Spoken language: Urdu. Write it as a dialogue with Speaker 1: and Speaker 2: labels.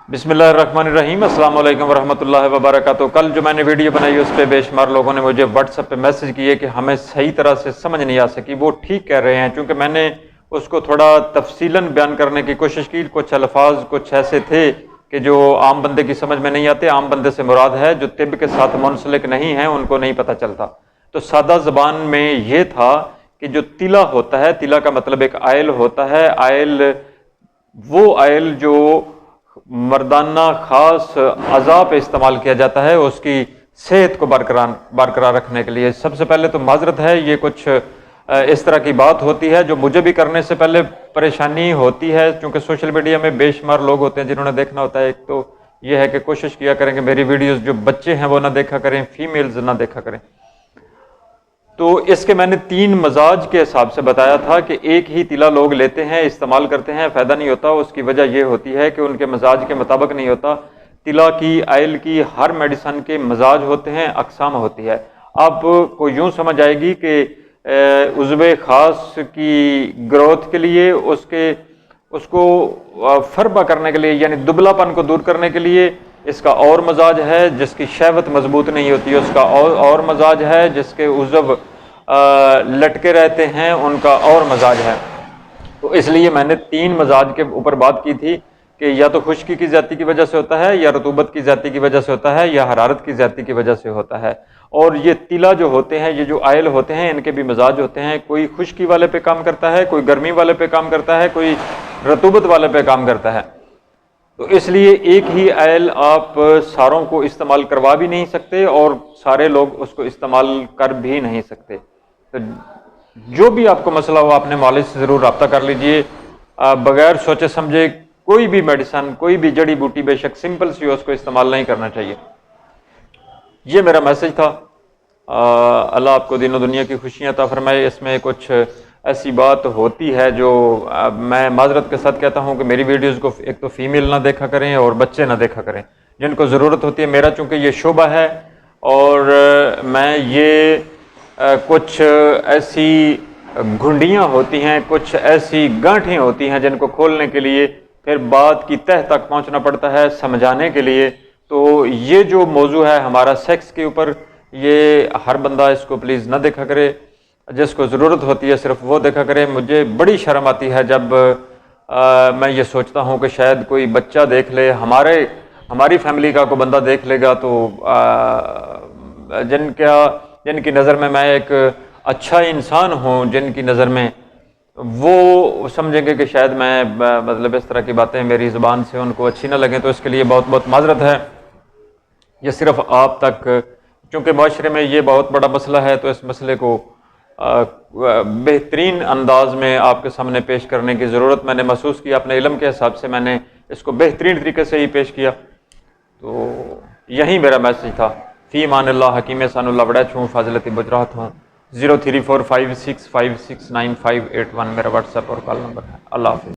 Speaker 1: بسم اللہ الرحمن الرحیم۔ السلام علیکم ورحمۃ اللہ وبرکاتہ۔ کل جو میں نے ویڈیو بنائی اس پہ بے شمار لوگوں نے مجھے واٹس ایپ پہ میسج کیے کہ ہمیں صحیح طرح سے سمجھ نہیں آ سکی۔ وہ ٹھیک کہہ رہے ہیں، چونکہ میں نے اس کو تھوڑا تفصیلاً بیان کرنے کی کوشش کی۔ کچھ الفاظ کچھ ایسے تھے کہ جو عام بندے کی سمجھ میں نہیں آتے۔ عام بندے سے مراد ہے جو طب کے ساتھ منسلک نہیں ہیں، ان کو نہیں پتہ چلتا۔ تو سادہ زبان میں یہ تھا کہ جو تلا ہوتا ہے، تلا کا مطلب ایک آئل ہوتا ہے۔ آئل وہ آئل جو مردانہ خاص اعضاء پہ استعمال کیا جاتا ہے اس کی صحت کو برقرار رکھنے کے لیے۔ سب سے پہلے تو معذرت ہے، یہ کچھ اس طرح کی بات ہوتی ہے جو مجھے بھی کرنے سے پہلے پریشانی ہوتی ہے، چونکہ سوشل میڈیا میں بے شمار لوگ ہوتے ہیں جنہوں نے دیکھنا ہوتا ہے۔ ایک تو یہ ہے کہ کوشش کیا کریں کہ میری ویڈیوز جو بچے ہیں وہ نہ دیکھا کریں، فیمیلز نہ دیکھا کریں۔ تو اس کے میں نے 3 مزاج کے حساب سے بتایا تھا کہ ایک ہی تلا لوگ لیتے ہیں، استعمال کرتے ہیں، فائدہ نہیں ہوتا۔ اس کی وجہ یہ ہوتی ہے کہ ان کے مزاج کے مطابق نہیں ہوتا۔ تلا کی، آئل کی، ہر میڈیسن کے مزاج ہوتے ہیں، اقسام ہوتی ہے۔ آپ کو یوں سمجھ آئے گی کہ عضو خاص کی گروتھ کے لیے، اس کو فربہ کرنے کے لیے، یعنی دبلا پن کو دور کرنے کے لیے اس کا اور مزاج ہے۔ جس کی شہوت مضبوط نہیں ہوتی ہے اس کا اور مزاج ہے۔ جس کے عضو لٹکے رہتے ہیں ان کا اور مزاج ہے۔ تو اس لیے میں نے 3 مزاج کے اوپر بات کی تھی کہ یا تو خشکی کی زیادتی کی وجہ سے ہوتا ہے، یا رطوبت کی زیادتی کی وجہ سے ہوتا ہے، یا حرارت کی زیادتی کی وجہ سے ہوتا ہے۔ اور یہ تلا جو ہوتے ہیں، یہ جو آئل ہوتے ہیں، ان کے بھی مزاج ہوتے ہیں۔ کوئی خشکی والے پہ کام کرتا ہے، کوئی گرمی والے پہ کام کرتا ہے، کوئی رطوبت والے پہ کام کرتا ہے۔ تو اس لیے ایک ہی آئل آپ ساروں کو استعمال کروا بھی نہیں سکتے اور سارے لوگ اس کو استعمال کر بھی نہیں سکتے۔ تو جو بھی آپ کو مسئلہ ہو اپنے مالج سے ضرور رابطہ کر لیجئے۔ بغیر سوچے سمجھے کوئی بھی میڈیسن، کوئی بھی جڑی بوٹی، بے شک سمپل سی ہو، اس کو استعمال نہیں کرنا چاہیے۔ یہ میرا میسج تھا۔ اللہ آپ کو دین و دنیا کی خوشیاں عطا فرمائے۔ اس میں کچھ ایسی بات ہوتی ہے جو میں معذرت کے ساتھ کہتا ہوں کہ میری ویڈیوز کو ایک تو فیمیل نہ دیکھا کریں اور بچے نہ دیکھا کریں جن کو ضرورت ہوتی ہے۔ میرا چونکہ یہ شعبہ ہے اور میں یہ کچھ ایسی گھنڈیاں ہوتی ہیں، کچھ ایسی گانٹھیں ہوتی ہیں جن کو کھولنے کے لیے پھر بات کی تہ تک پہنچنا پڑتا ہے سمجھانے کے لیے۔ تو یہ جو موضوع ہے ہمارا سیکس کے اوپر، یہ ہر بندہ اس کو پلیز نہ دیکھا کرے۔ جس کو ضرورت ہوتی ہے صرف وہ دیکھا کرے۔ مجھے بڑی شرم آتی ہے جب میں یہ سوچتا ہوں کہ شاید کوئی بچہ دیکھ لے، ہماری فیملی کا کوئی بندہ دیکھ لے گا تو جن کی نظر میں ایک اچھا انسان ہوں، جن کی نظر میں وہ سمجھیں گے کہ شاید میں مطلب اس طرح کی باتیں میری زبان سے ان کو اچھی نہ لگیں، تو اس کے لیے بہت بہت معذرت ہے۔ یہ صرف آپ تک، چونکہ معاشرے میں یہ بہت بڑا مسئلہ ہے تو اس مسئلے کو بہترین انداز میں آپ کے سامنے پیش کرنے کی ضرورت میں نے محسوس کی۔ اپنے علم کے حساب سے میں نے اس کو بہترین طریقے سے ہی پیش کیا۔ تو یہی میرا میسج تھا۔ فی امان اللہ، حکیم احسان اللہ بڑا چھوں، فاضلتی بجراحت ہوں۔ 03456569581 میرا واٹس ایپ اور کال نمبر ہے۔ اللہ حافظ۔